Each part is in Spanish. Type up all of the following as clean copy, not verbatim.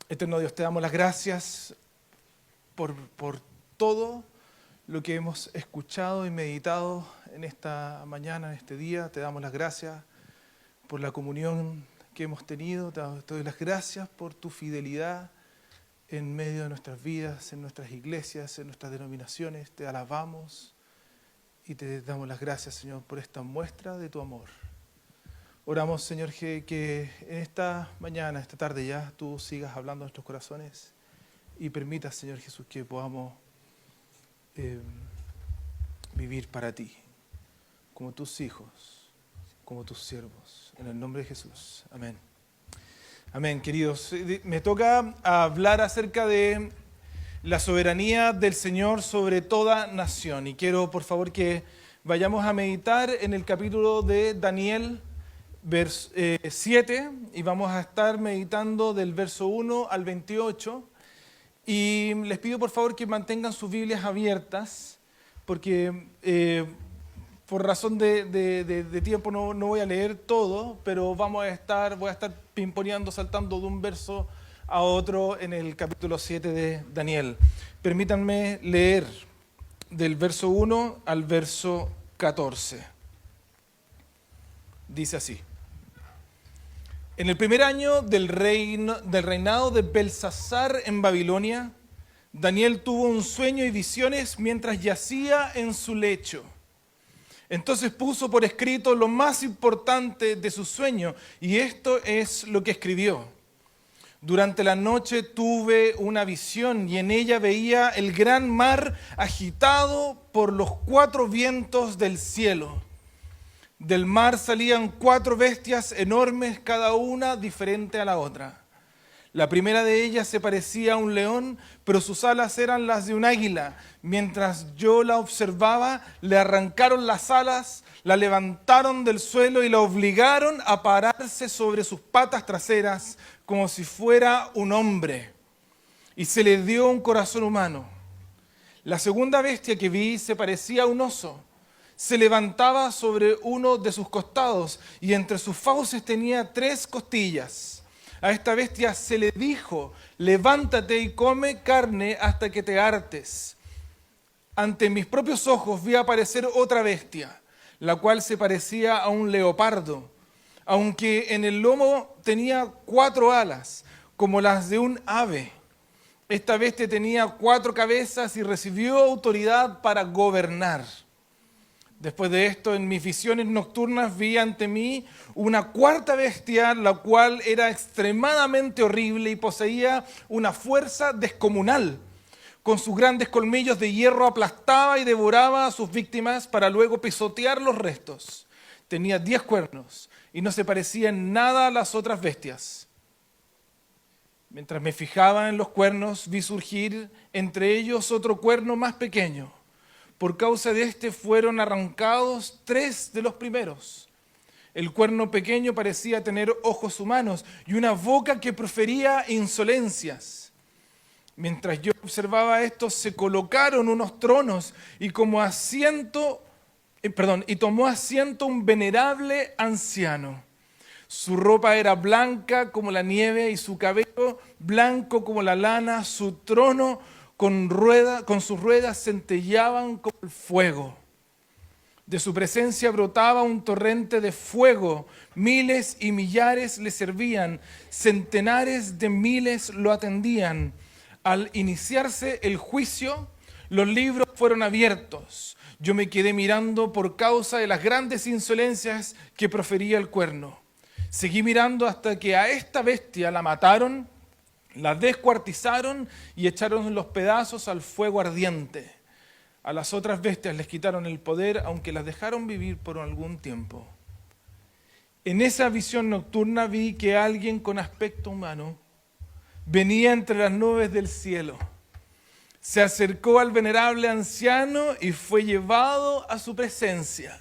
Eterno Dios, te damos las gracias por todo lo que hemos escuchado y meditado en esta mañana, en este día. Te damos las gracias por la comunión que hemos tenido. Te doy las gracias por tu fidelidad en medio de nuestras vidas, en nuestras iglesias, en nuestras denominaciones. Te alabamos y te damos las gracias, Señor, por esta muestra de tu amor. Oramos, Señor, que en esta mañana, esta tarde ya, tú sigas hablando a nuestros corazones y permitas, Señor Jesús, que podamos vivir para ti, como tus hijos, como tus siervos. En el nombre de Jesús. Amén. Amén, queridos. Me toca hablar acerca de la soberanía del Señor sobre toda nación. Y quiero, por favor, que vayamos a meditar en el capítulo de Daniel, 7, y vamos a estar meditando del verso 1 al 28. Y les pido, por favor, que mantengan sus Biblias abiertas, porque por razón de tiempo no voy a leer todo, pero voy a estar pimponeando, saltando de un verso a otro en el capítulo 7 de Daniel. Permítanme leer del verso 1 al verso 14. Dice así: En el primer año del reinado de Belsasar en Babilonia, Daniel tuvo un sueño y visiones mientras yacía en su lecho. Entonces puso por escrito lo más importante de su sueño, y esto es lo que escribió. Durante la noche tuve una visión y en ella veía el gran mar agitado por los 4 vientos del cielo. Del mar salían 4 bestias enormes, cada una diferente a la otra. La primera de ellas se parecía a un león, pero sus alas eran las de un águila. Mientras yo la observaba, le arrancaron las alas, la levantaron del suelo y la obligaron a pararse sobre sus patas traseras como si fuera un hombre. Y se le dio un corazón humano. La segunda bestia que vi se parecía a un oso. Se levantaba sobre uno de sus costados y entre sus fauces tenía 3 costillas. A esta bestia se le dijo: levántate y come carne hasta que te hartes. Ante mis propios ojos vi aparecer otra bestia, la cual se parecía a un leopardo, aunque en el lomo tenía 4 alas, como las de un ave. Esta bestia tenía 4 cabezas y recibió autoridad para gobernar. Después de esto, en mis visiones nocturnas vi ante mí una 4ª bestia, la cual era extremadamente horrible y poseía una fuerza descomunal. Con sus grandes colmillos de hierro aplastaba y devoraba a sus víctimas para luego pisotear los restos. Tenía 10 cuernos y no se parecía en nada a las otras bestias. Mientras me fijaba en los cuernos, vi surgir entre ellos otro cuerno más pequeño. Por causa de este fueron arrancados 3 de los primeros. El cuerno pequeño parecía tener ojos humanos y una boca que profería insolencias. Mientras yo observaba esto, se colocaron unos tronos y tomó asiento un venerable anciano. Su ropa era blanca como la nieve y su cabello blanco como la lana. Su trono con sus ruedas centelleaban como el fuego. De su presencia brotaba un torrente de fuego. Miles y millares le servían, centenares de miles lo atendían. Al iniciarse el juicio, los libros fueron abiertos. Yo me quedé mirando por causa de las grandes insolencias que profería el cuerno. Seguí mirando hasta que a esta bestia la mataron, la descuartizaron y echaron los pedazos al fuego ardiente. A las otras bestias les quitaron el poder, aunque las dejaron vivir por algún tiempo. En esa visión nocturna vi que alguien con aspecto humano venía entre las nubes del cielo. Se acercó al venerable anciano y fue llevado a su presencia.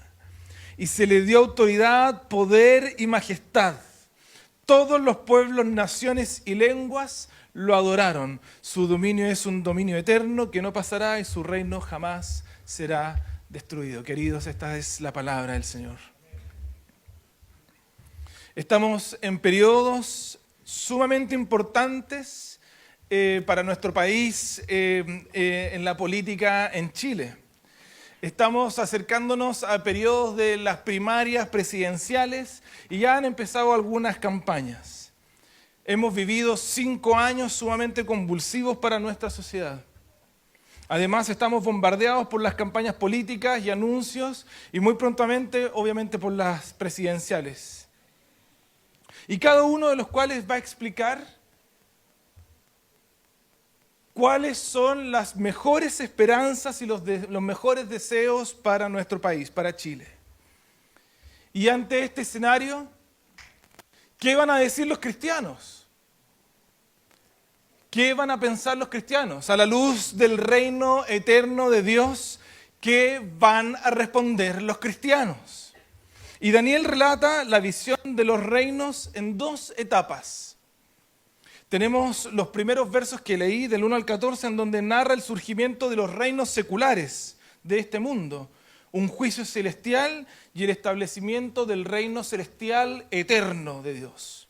Y se le dio autoridad, poder y majestad. Todos los pueblos, naciones y lenguas lo adoraron. Su dominio es un dominio eterno que no pasará y su reino jamás será destruido. Queridos, esta es la palabra del Señor. Estamos en periodos sumamente importantes para nuestro país en la política en Chile. Estamos acercándonos a periodos de las primarias presidenciales y ya han empezado algunas campañas. Hemos vivido 5 años sumamente convulsivos para nuestra sociedad. Además, estamos bombardeados por las campañas políticas y anuncios y muy prontamente, obviamente, por las presidenciales. Y cada uno de los cuales va a explicar cuáles son las mejores esperanzas y los mejores deseos para nuestro país, para Chile. Y ante este escenario, ¿qué van a decir los cristianos? ¿Qué van a pensar los cristianos? A la luz del reino eterno de Dios, ¿qué van a responder los cristianos? Y Daniel relata la visión de los reinos en 2 etapas. Tenemos los primeros versos que leí, del 1 al 14, en donde narra el surgimiento de los reinos seculares de este mundo, un juicio celestial y el establecimiento del reino celestial eterno de Dios.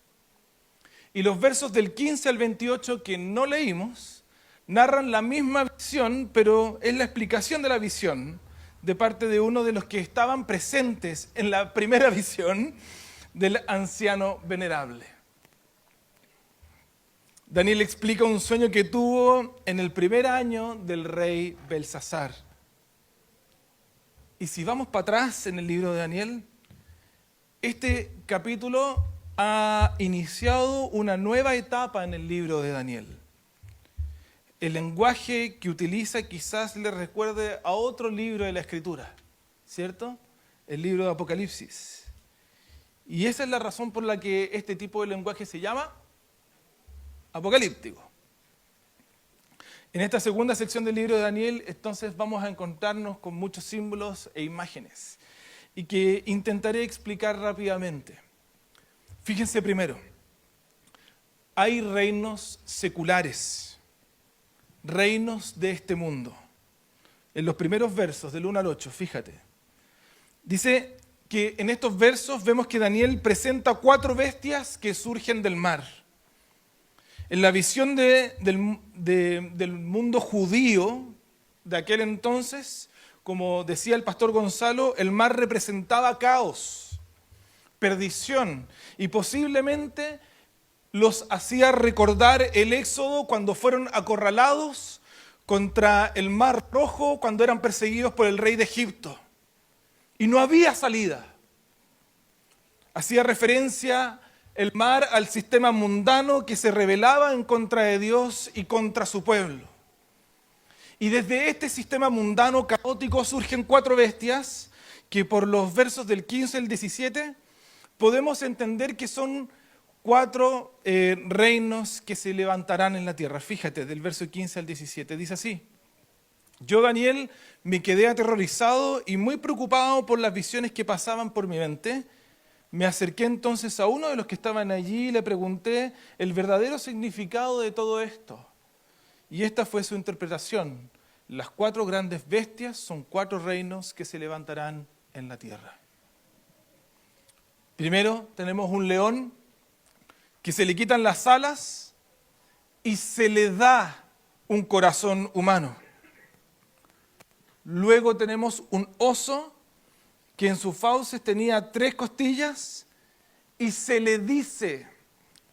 Y los versos del 15 al 28 que no leímos, narran la misma visión, pero es la explicación de la visión de parte de uno de los que estaban presentes en la primera visión del anciano venerable. Daniel explica un sueño que tuvo en el primer año del rey Belsasar. Y si vamos para atrás en el libro de Daniel, este capítulo ha iniciado una nueva etapa en el libro de Daniel. El lenguaje que utiliza quizás le recuerde a otro libro de la Escritura, ¿cierto? El libro de Apocalipsis. Y esa es la razón por la que este tipo de lenguaje se llama apocalíptico. En esta segunda sección del libro de Daniel, entonces vamos a encontrarnos con muchos símbolos e imágenes y que intentaré explicar rápidamente. Fíjense primero, hay reinos seculares, reinos de este mundo. En los primeros versos, del 1 al 8, fíjate. Dice que en estos versos vemos que Daniel presenta 4 bestias que surgen del mar. En la visión del mundo judío de aquel entonces, como decía el pastor Gonzalo, el mar representaba caos, perdición, y posiblemente los hacía recordar el éxodo cuando fueron acorralados contra el Mar Rojo, cuando eran perseguidos por el rey de Egipto. Y no había salida. Hacía referencia el mar al sistema mundano que se rebelaba en contra de Dios y contra su pueblo. Y desde este sistema mundano caótico surgen 4 bestias que por los versos del 15 al 17 podemos entender que son 4 reinos que se levantarán en la tierra. Fíjate, del verso 15 al 17, dice así: yo, Daniel, me quedé aterrorizado y muy preocupado por las visiones que pasaban por mi mente. Me acerqué entonces a uno de los que estaban allí y le pregunté el verdadero significado de todo esto. Y esta fue su interpretación. Las 4 grandes bestias son 4 reinos que se levantarán en la tierra. Primero tenemos un león que se le quitan las alas y se le da un corazón humano. Luego tenemos un oso que en sus fauces tenía 3 costillas y se le dice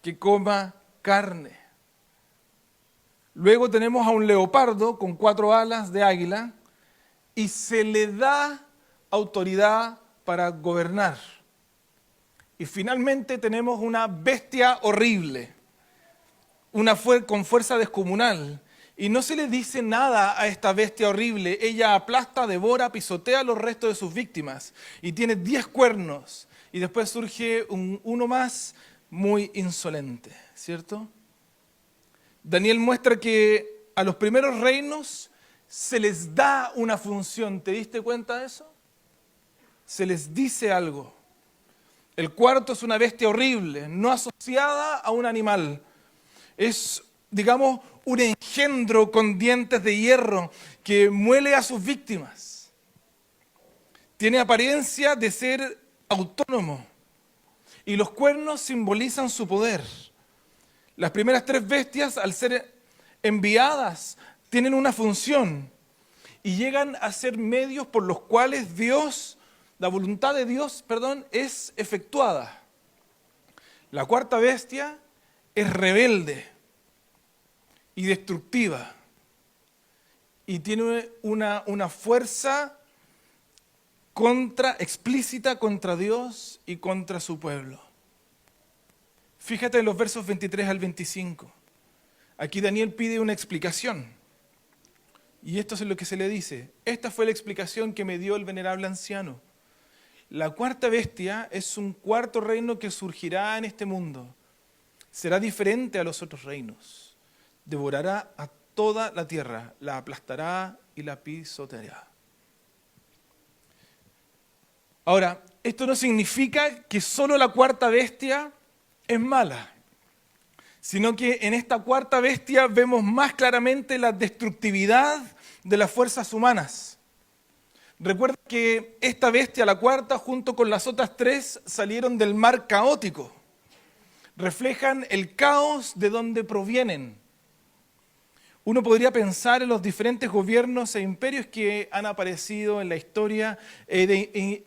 que coma carne. Luego tenemos a un leopardo con 4 alas de águila y se le da autoridad para gobernar. Y finalmente tenemos una bestia horrible, con fuerza descomunal. Y no se le dice nada a esta bestia horrible. Ella aplasta, devora, pisotea los restos de sus víctimas. Y tiene 10 cuernos. Y después surge uno más muy insolente, ¿cierto? Daniel muestra que a los primeros reinos se les da una función. ¿Te diste cuenta de eso? Se les dice algo. El cuarto es una bestia horrible, no asociada a un animal. Es, digamos, un engendro con dientes de hierro que muele a sus víctimas. Tiene apariencia de ser autónomo y los cuernos simbolizan su poder. Las primeras 3 bestias, al ser enviadas, tienen una función y llegan a ser medios por los cuales la voluntad de Dios, es efectuada. La cuarta bestia es rebelde y destructiva y tiene una fuerza explícita contra Dios y contra su pueblo. Fíjate en los versos 23 al 25. Aquí Daniel pide una explicación. Y esto es lo que se le dice. Esta fue la explicación que me dio el venerable anciano. La cuarta bestia es un cuarto reino que surgirá en este mundo. Será diferente a los otros reinos. Devorará a toda la tierra, la aplastará y la pisoteará. Ahora, esto no significa que solo la cuarta bestia es mala, sino que en esta cuarta bestia vemos más claramente la destructividad de las fuerzas humanas. Recuerda que esta bestia, la cuarta, junto con las otras tres, salieron del mar caótico. Reflejan el caos de donde provienen. Uno podría pensar en los diferentes gobiernos e imperios que han aparecido en la historia,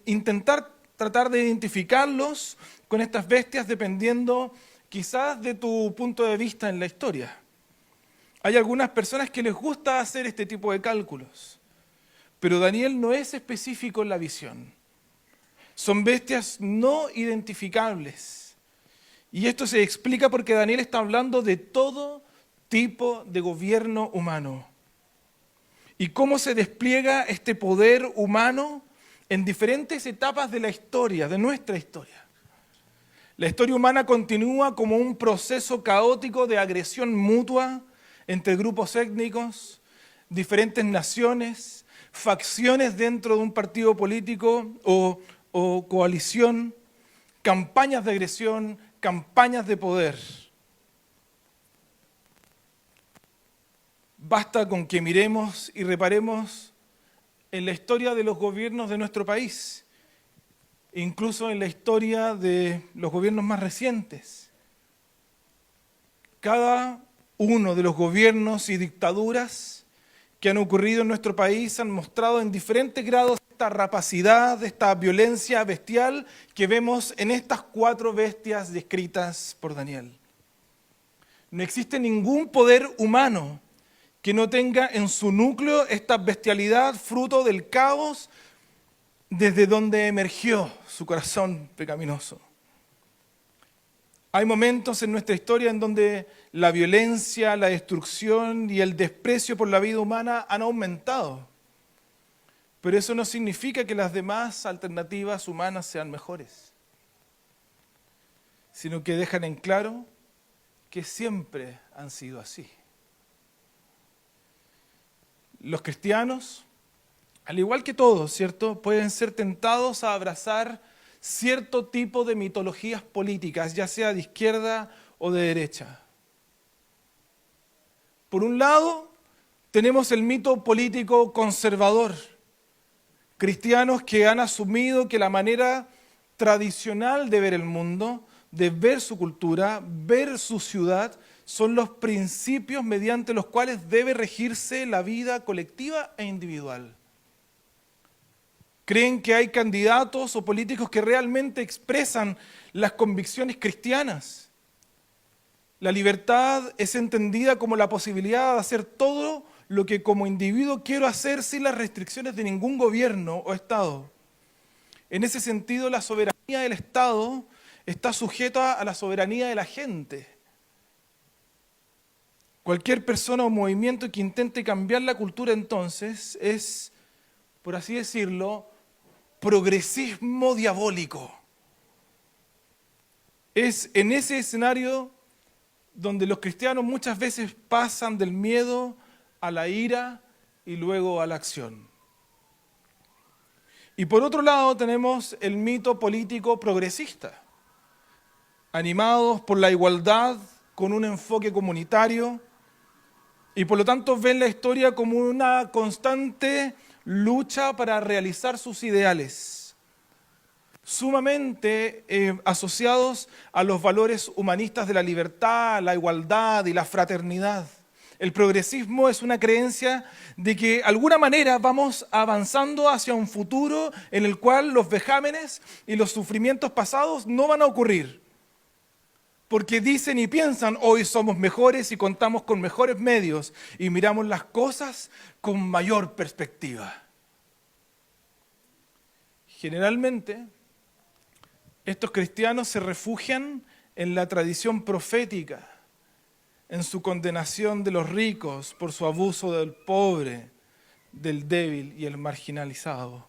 intentar tratar de identificarlos con estas bestias dependiendo quizás de tu punto de vista en la historia. Hay algunas personas que les gusta hacer este tipo de cálculos, pero Daniel no es específico en la visión. Son bestias no identificables. Y esto se explica porque Daniel está hablando de todo tipo de gobierno humano. Y cómo se despliega este poder humano en diferentes etapas de la historia, de nuestra historia. La historia humana continúa como un proceso caótico de agresión mutua entre grupos étnicos, diferentes naciones, facciones dentro de un partido político o coalición, campañas de agresión, campañas de poder. Basta con que miremos y reparemos en la historia de los gobiernos de nuestro país, incluso en la historia de los gobiernos más recientes. Cada uno de los gobiernos y dictaduras que han ocurrido en nuestro país han mostrado en diferentes grados esta rapacidad, esta violencia bestial que vemos en estas cuatro bestias descritas por Daniel. No existe ningún poder humano que no tenga en su núcleo esta bestialidad fruto del caos desde donde emergió su corazón pecaminoso. Hay momentos en nuestra historia en donde la violencia, la destrucción y el desprecio por la vida humana han aumentado. Pero eso no significa que las demás alternativas humanas sean mejores, sino que dejan en claro que siempre han sido así. Los cristianos, al igual que todos, ¿cierto?, pueden ser tentados a abrazar cierto tipo de mitologías políticas, ya sea de izquierda o de derecha. Por un lado, tenemos el mito político conservador. Cristianos que han asumido que la manera tradicional de ver el mundo, de ver su cultura, ver su ciudad, son los principios mediante los cuales debe regirse la vida colectiva e individual. Creen que hay candidatos o políticos que realmente expresan las convicciones cristianas. La libertad es entendida como la posibilidad de hacer todo lo que como individuo quiero hacer sin las restricciones de ningún gobierno o Estado. En ese sentido, la soberanía del Estado está sujeta a la soberanía de la gente. Cualquier persona o movimiento que intente cambiar la cultura entonces es, por así decirlo, progresismo diabólico. Es en ese escenario donde los cristianos muchas veces pasan del miedo a la ira y luego a la acción. Y por otro lado tenemos el mito político progresista, animados por la igualdad con un enfoque comunitario y por lo tanto ven la historia como una constante lucha para realizar sus ideales, sumamente asociados a los valores humanistas de la libertad, la igualdad y la fraternidad. El progresismo es una creencia de que de alguna manera vamos avanzando hacia un futuro en el cual los vejámenes y los sufrimientos pasados no van a ocurrir. Porque dicen y piensan, hoy somos mejores y contamos con mejores medios y miramos las cosas con mayor perspectiva. Generalmente, estos cristianos se refugian en la tradición profética, en su condenación de los ricos por su abuso del pobre, del débil y el marginalizado.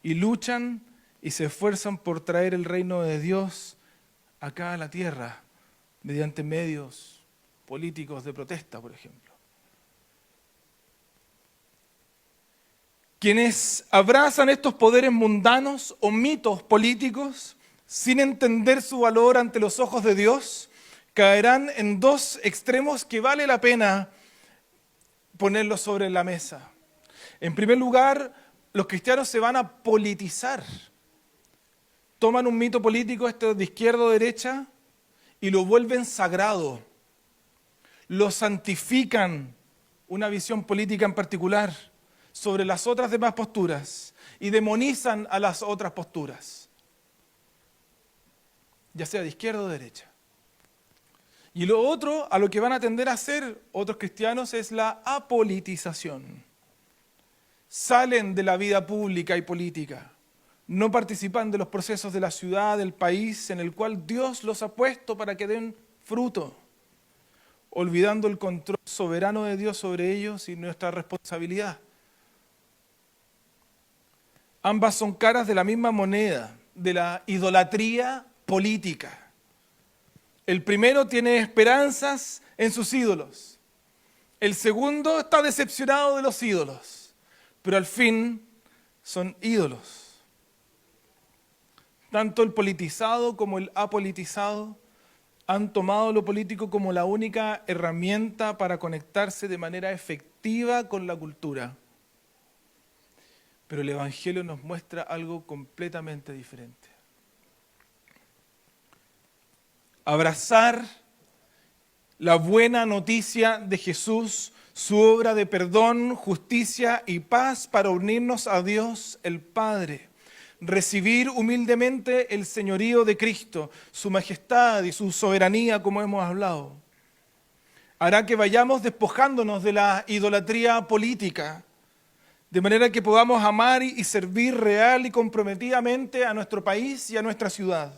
Y luchan y se esfuerzan por traer el reino de Dios acá a la tierra, mediante medios políticos de protesta, por ejemplo. Quienes abrazan estos poderes mundanos o mitos políticos sin entender su valor ante los ojos de Dios, caerán en dos extremos que vale la pena ponerlos sobre la mesa. En primer lugar, los cristianos se van a politizar. Toman un mito político, este de izquierda o derecha, y lo vuelven sagrado. Lo santifican, una visión política en particular, sobre las otras demás posturas, y demonizan a las otras posturas, ya sea de izquierda o de derecha. Y lo otro, a lo que van a tender a hacer otros cristianos, es la apolitización. Salen de la vida pública y política, no participan de los procesos de la ciudad, del país, en el cual Dios los ha puesto para que den fruto, olvidando el control soberano de Dios sobre ellos y nuestra responsabilidad. Ambas son caras de la misma moneda, de la idolatría política. El primero tiene esperanzas en sus ídolos. El segundo está decepcionado de los ídolos. Pero al fin son ídolos. Tanto el politizado como el apolitizado han tomado lo político como la única herramienta para conectarse de manera efectiva con la cultura. Pero el Evangelio nos muestra algo completamente diferente. Abrazar la buena noticia de Jesús, su obra de perdón, justicia y paz para unirnos a Dios el Padre. Recibir humildemente el señorío de Cristo, su majestad y su soberanía, como hemos hablado. Hará que vayamos despojándonos de la idolatría política, de manera que podamos amar y servir real y comprometidamente a nuestro país y a nuestra ciudad,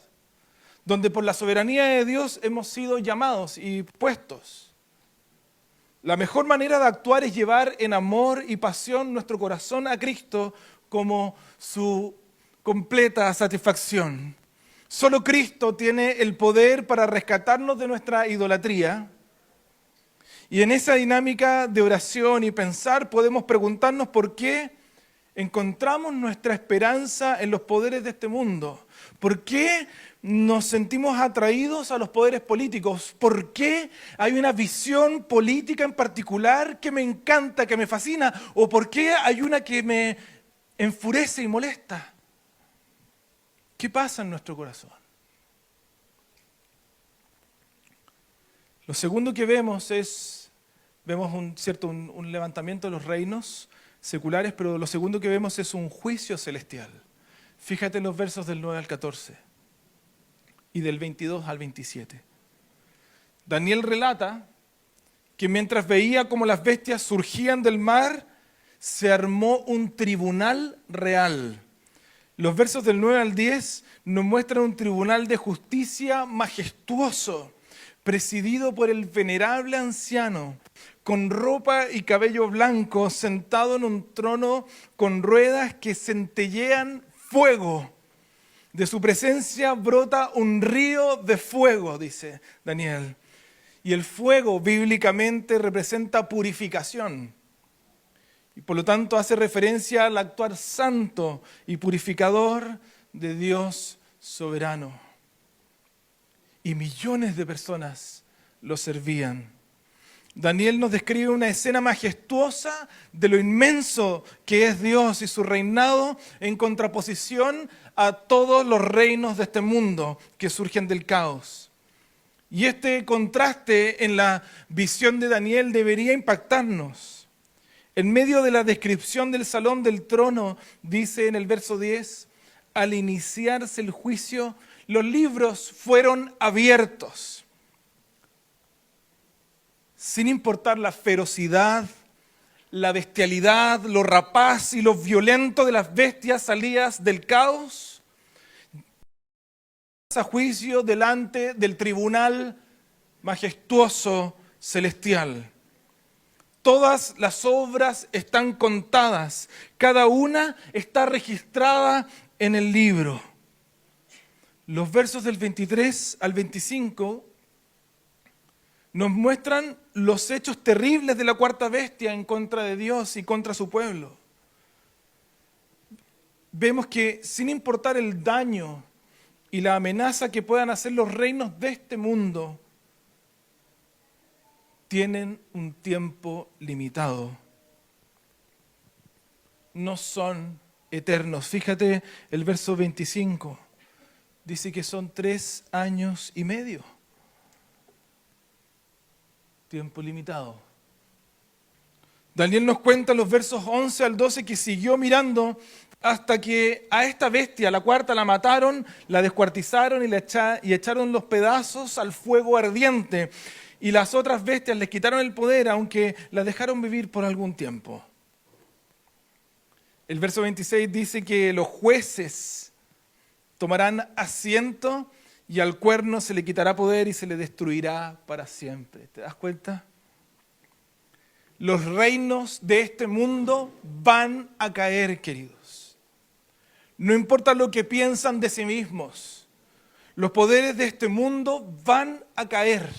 donde por la soberanía de Dios hemos sido llamados y puestos. La mejor manera de actuar es llevar en amor y pasión nuestro corazón a Cristo como su completa satisfacción. Solo Cristo tiene el poder para rescatarnos de nuestra idolatría. Y en esa dinámica de oración y pensar podemos preguntarnos por qué encontramos nuestra esperanza en los poderes de este mundo. ¿Por qué nos sentimos atraídos a los poderes políticos? ¿Por qué hay una visión política en particular que me encanta, que me fascina? ¿O por qué hay una que me enfurece y molesta? ¿Qué pasa en nuestro corazón? Lo segundo que vemos un levantamiento de los reinos seculares, pero lo segundo que vemos es un juicio celestial. Fíjate en los versos del 9 al 14 y del 22 al 27. Daniel relata que mientras veía cómo las bestias surgían del mar, se armó un tribunal real. Los versos del 9 al 10 nos muestran un tribunal de justicia majestuoso, presidido por el venerable anciano, con ropa y cabello blanco, sentado en un trono con ruedas que centellean fuego. De su presencia brota un río de fuego, dice Daniel. Y el fuego bíblicamente representa purificación. Y por lo tanto hace referencia al actuar santo y purificador de Dios soberano. Y millones de personas lo servían. Daniel nos describe una escena majestuosa de lo inmenso que es Dios y su reinado en contraposición a todos los reinos de este mundo que surgen del caos. Y este contraste en la visión de Daniel debería impactarnos. En medio de la descripción del salón del trono, dice en el verso 10, al iniciarse el juicio, los libros fueron abiertos. Sin importar la ferocidad, la bestialidad, lo rapaz y lo violento de las bestias salidas del caos, a juicio delante del tribunal majestuoso celestial. Todas las obras están contadas, cada una está registrada en el libro. Los versos del 23 al 25 nos muestran los hechos terribles de la cuarta bestia en contra de Dios y contra su pueblo. Vemos que sin importar el daño y la amenaza que puedan hacer los reinos de este mundo, tienen un tiempo limitado. No son eternos. Fíjate el verso 25. Dice que son 3 años y medio. Tiempo limitado. Daniel nos cuenta en los versos 11 al 12 que siguió mirando hasta que a esta bestia, la cuarta, la mataron, la descuartizaron y echaron los pedazos al fuego ardiente. Y las otras bestias les quitaron el poder, aunque las dejaron vivir por algún tiempo. El verso 26 dice que los jueces tomarán asiento y al cuerno se le quitará poder y se le destruirá para siempre. ¿Te das cuenta? Los reinos de este mundo van a caer, queridos. No importa lo que piensan de sí mismos, los poderes de este mundo van a caer.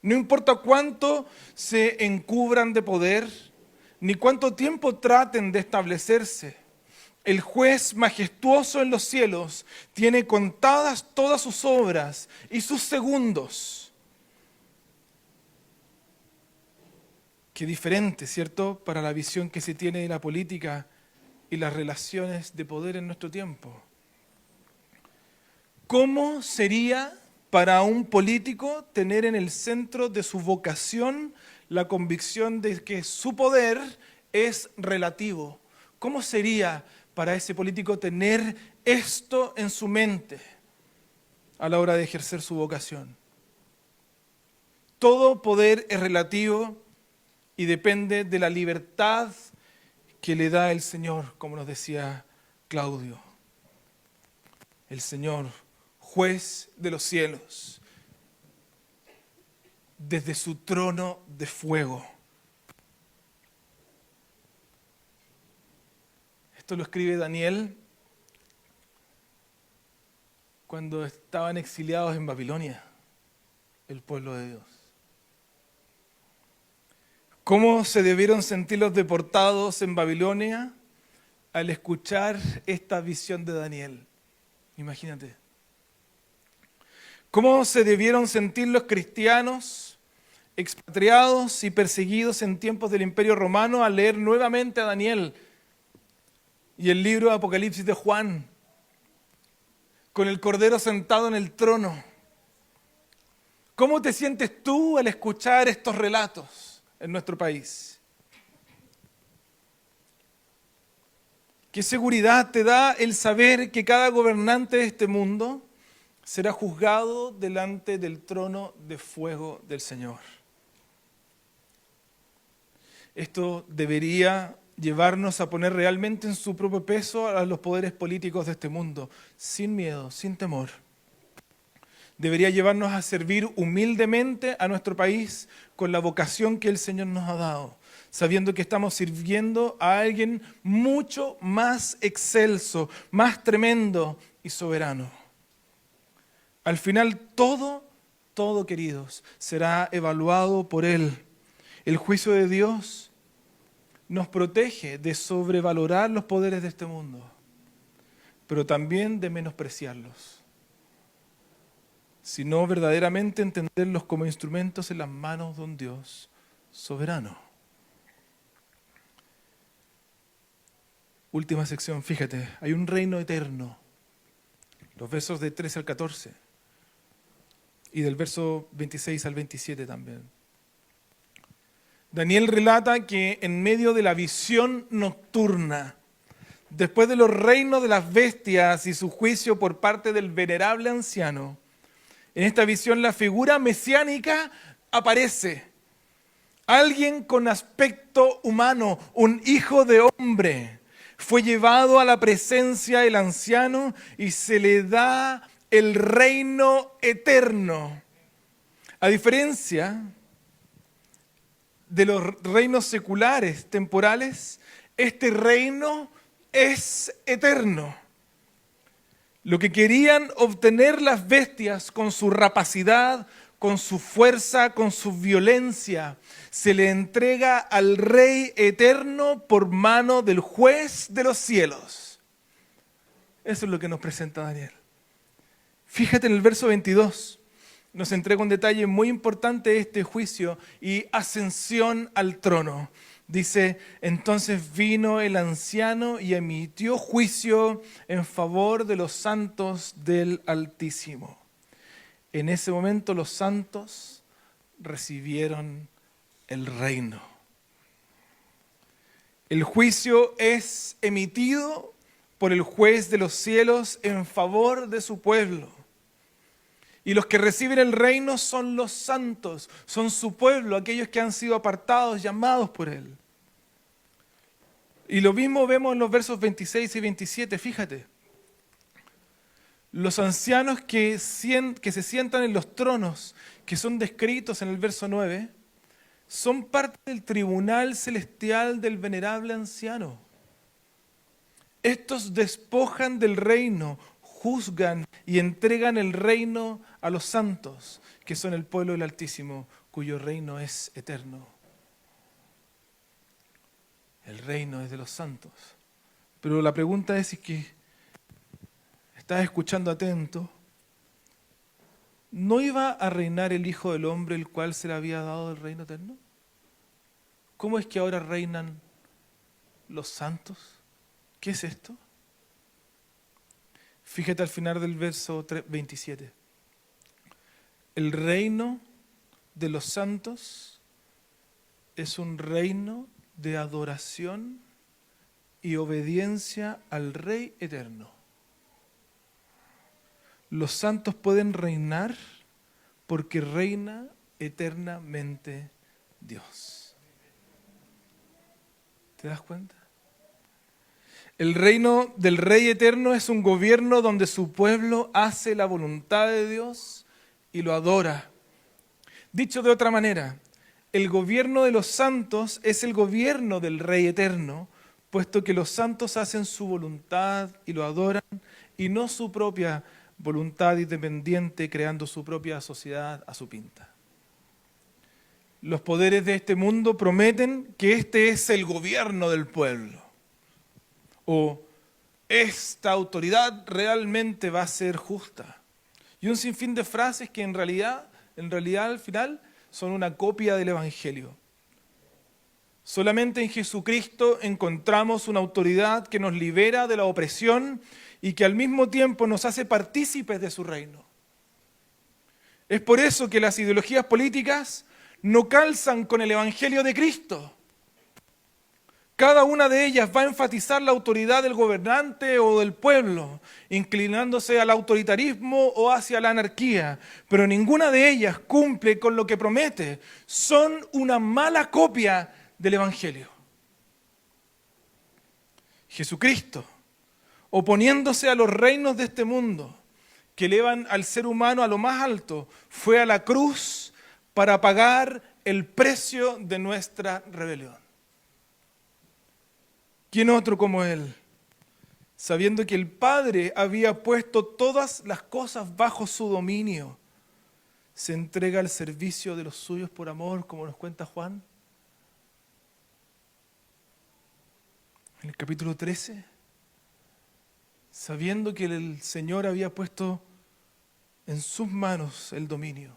No importa cuánto se encubran de poder, ni cuánto tiempo traten de establecerse. El juez majestuoso en los cielos tiene contadas todas sus obras y sus segundos. Qué diferente, ¿cierto?, para la visión que se tiene de la política y las relaciones de poder en nuestro tiempo. ¿Cómo sería para un político tener en el centro de su vocación la convicción de que su poder es relativo? ¿Cómo sería para ese político tener esto en su mente a la hora de ejercer su vocación? Todo poder es relativo y depende de la libertad que le da el Señor, como nos decía Claudio. El Señor, juez de los cielos, desde su trono de fuego. Esto lo escribe Daniel cuando estaban exiliados en Babilonia, el pueblo de Dios. ¿Cómo se debieron sentir los deportados en Babilonia al escuchar esta visión de Daniel? Imagínate. ¿Cómo se debieron sentir los cristianos expatriados y perseguidos en tiempos del Imperio Romano al leer nuevamente a Daniel y el libro de Apocalipsis de Juan, con el Cordero sentado en el trono? ¿Cómo te sientes tú al escuchar estos relatos en nuestro país? ¿Qué seguridad te da el saber que cada gobernante de este mundo será juzgado delante del trono de fuego del Señor? Esto debería llevarnos a poner realmente en su propio peso a los poderes políticos de este mundo, sin miedo, sin temor. Debería llevarnos a servir humildemente a nuestro país con la vocación que el Señor nos ha dado, sabiendo que estamos sirviendo a alguien mucho más excelso, más tremendo y soberano. Al final todo, queridos, será evaluado por Él. El juicio de Dios nos protege de sobrevalorar los poderes de este mundo, pero también de menospreciarlos, sino verdaderamente entenderlos como instrumentos en las manos de un Dios soberano. Última sección, fíjate, hay un reino eterno. Los versos de 13 al 14. y del verso 26 al 27 también. Daniel relata que en medio de la visión nocturna, después de los reinos de las bestias y su juicio por parte del venerable anciano, en esta visión la figura mesiánica aparece. Alguien con aspecto humano, un hijo de hombre, fue llevado a la presencia del anciano y se le da el reino eterno. A diferencia de los reinos seculares, temporales, este reino es eterno. Lo que querían obtener las bestias con su rapacidad, con su fuerza, con su violencia, se le entrega al Rey eterno por mano del juez de los cielos. Eso es lo que nos presenta Daniel. Fíjate en el verso 22. Nos entrega un detalle muy importante de este juicio y ascensión al trono. Dice, entonces vino el anciano y emitió juicio en favor de los santos del Altísimo. En ese momento los santos recibieron el reino. El juicio es emitido por el juez de los cielos en favor de su pueblo. Y los que reciben el reino son los santos, son su pueblo, aquellos que han sido apartados, llamados por él. Y lo mismo vemos en los versos 26 y 27, fíjate. Los ancianos que se sientan en los tronos, que son descritos en el verso 9, son parte del tribunal celestial del venerable anciano. Estos despojan del reino, juzgan y entregan el reino a los santos, que son el pueblo del Altísimo, cuyo reino es eterno. El reino es de los santos. Pero la pregunta es si que estás escuchando atento, ¿no iba a reinar el Hijo del Hombre, el cual se le había dado el reino eterno? ¿Cómo es que ahora reinan los santos? ¿Qué es esto? Fíjate al final del verso 27. El reino de los santos es un reino de adoración y obediencia al Rey eterno. Los santos pueden reinar porque reina eternamente Dios. ¿Te das cuenta? El reino del Rey eterno es un gobierno donde su pueblo hace la voluntad de Dios y lo adora. Dicho de otra manera, el gobierno de los santos es el gobierno del Rey eterno, puesto que los santos hacen su voluntad y lo adoran, y no su propia voluntad independiente, creando su propia sociedad a su pinta. Los poderes de este mundo prometen que este es el gobierno del pueblo, o esta autoridad realmente va a ser justa. Y un sinfín de frases que en realidad al final son una copia del Evangelio. Solamente en Jesucristo encontramos una autoridad que nos libera de la opresión y que al mismo tiempo nos hace partícipes de su reino. Es por eso que las ideologías políticas no calzan con el Evangelio de Cristo. Cada una de ellas va a enfatizar la autoridad del gobernante o del pueblo, inclinándose al autoritarismo o hacia la anarquía, pero ninguna de ellas cumple con lo que promete. Son una mala copia del Evangelio. Jesucristo, oponiéndose a los reinos de este mundo, que elevan al ser humano a lo más alto, fue a la cruz para pagar el precio de nuestra rebelión. ¿Quién otro como Él? Sabiendo que el Padre había puesto todas las cosas bajo su dominio, se entrega al servicio de los suyos por amor, como nos cuenta Juan. En el capítulo 13, sabiendo que el Señor había puesto en sus manos el dominio,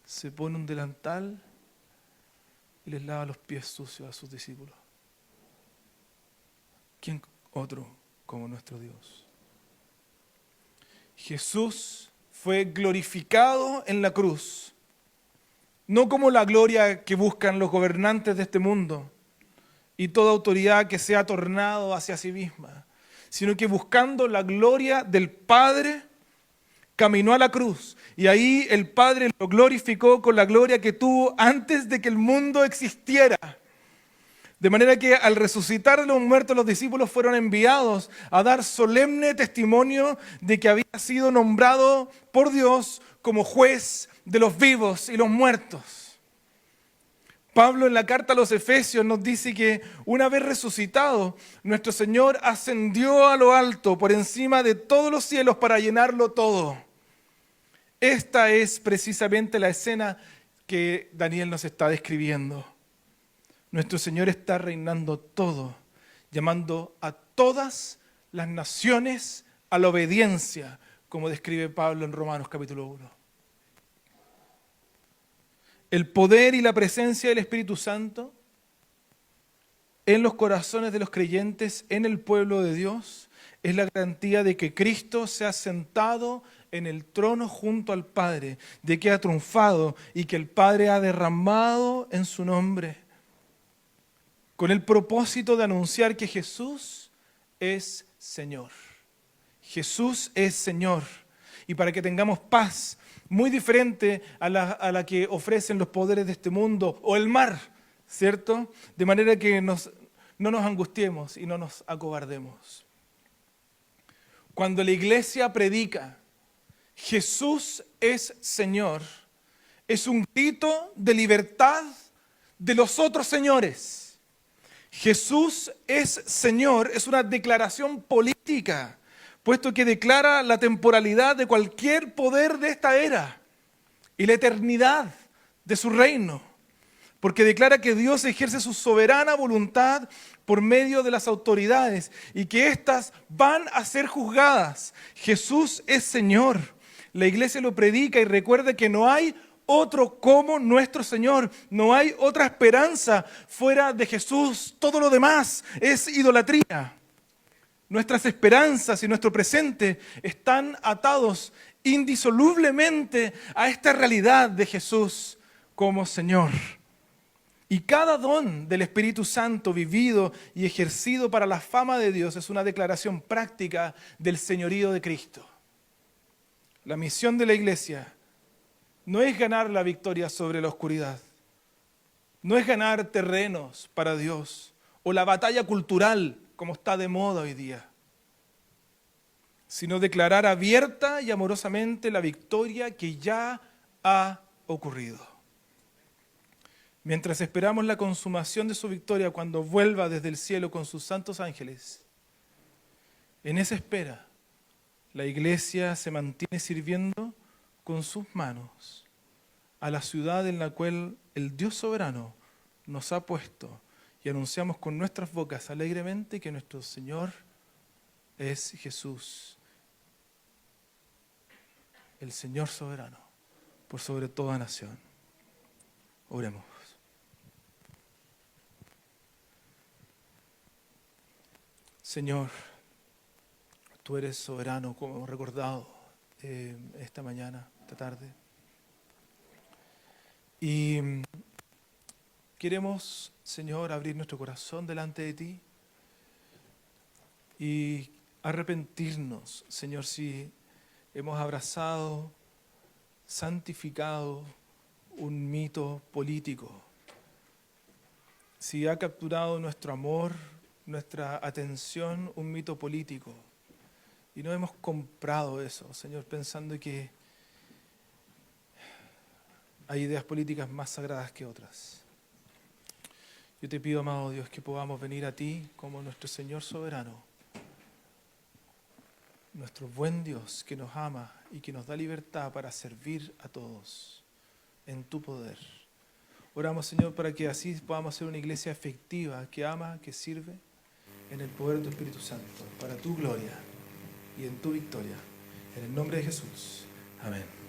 se pone un delantal y les lava los pies sucios a sus discípulos. ¿Quién otro como nuestro Dios? Jesús fue glorificado en la cruz, no como la gloria que buscan los gobernantes de este mundo y toda autoridad que se ha tornado hacia sí misma, sino que buscando la gloria del Padre, caminó a la cruz y ahí el Padre lo glorificó con la gloria que tuvo antes de que el mundo existiera. De manera que al resucitar de los muertos, los discípulos fueron enviados a dar solemne testimonio de que había sido nombrado por Dios como juez de los vivos y los muertos. Pablo en la carta a los Efesios nos dice que una vez resucitado, nuestro Señor ascendió a lo alto por encima de todos los cielos para llenarlo todo. Esta es precisamente la escena que Daniel nos está describiendo. Nuestro Señor está reinando todo, llamando a todas las naciones a la obediencia, como describe Pablo en Romanos capítulo 1. El poder y la presencia del Espíritu Santo en los corazones de los creyentes, en el pueblo de Dios, es la garantía de que Cristo se ha sentado en el trono junto al Padre, de que ha triunfado y que el Padre ha derramado en su nombre, con el propósito de anunciar que Jesús es Señor. Jesús es Señor. Y para que tengamos paz, muy diferente a la que ofrecen los poderes de este mundo o el mar, ¿cierto? De manera que no nos angustiemos y no nos acobardemos. Cuando la iglesia predica, Jesús es Señor, es un grito de libertad de los otros señores. Jesús es Señor, es una declaración política, puesto que declara la temporalidad de cualquier poder de esta era y la eternidad de su reino, porque declara que Dios ejerce su soberana voluntad por medio de las autoridades y que éstas van a ser juzgadas. Jesús es Señor. La iglesia lo predica y recuerda que no hay otro como nuestro Señor. No hay otra esperanza fuera de Jesús. Todo lo demás es idolatría. Nuestras esperanzas y nuestro presente están atados indisolublemente a esta realidad de Jesús como Señor. Y cada don del Espíritu Santo vivido y ejercido para la fama de Dios es una declaración práctica del señorío de Cristo. La misión de la iglesia no es ganar la victoria sobre la oscuridad, no es ganar terrenos para Dios o la batalla cultural como está de moda hoy día, sino declarar abierta y amorosamente la victoria que ya ha ocurrido. Mientras esperamos la consumación de su victoria cuando vuelva desde el cielo con sus santos ángeles, en esa espera, la iglesia se mantiene sirviendo con sus manos a la ciudad en la cual el Dios soberano nos ha puesto y anunciamos con nuestras bocas alegremente que nuestro Señor es Jesús, el Señor soberano, por sobre toda nación. Oremos. Señor, tú eres soberano, como hemos recordado esta mañana, esta tarde. Y queremos, Señor, abrir nuestro corazón delante de ti y arrepentirnos, Señor, si hemos abrazado, santificado un mito político, si ha capturado nuestro amor, nuestra atención, un mito político, y no hemos comprado eso, Señor, pensando que hay ideas políticas más sagradas que otras. Yo te pido, amado Dios, que podamos venir a ti como nuestro Señor soberano, nuestro buen Dios que nos ama y que nos da libertad para servir a todos en tu poder. Oramos, Señor, para que así podamos ser una iglesia efectiva, que ama, que sirve en el poder de tu Espíritu Santo, para tu gloria y en tu victoria. En el nombre de Jesús. Amén.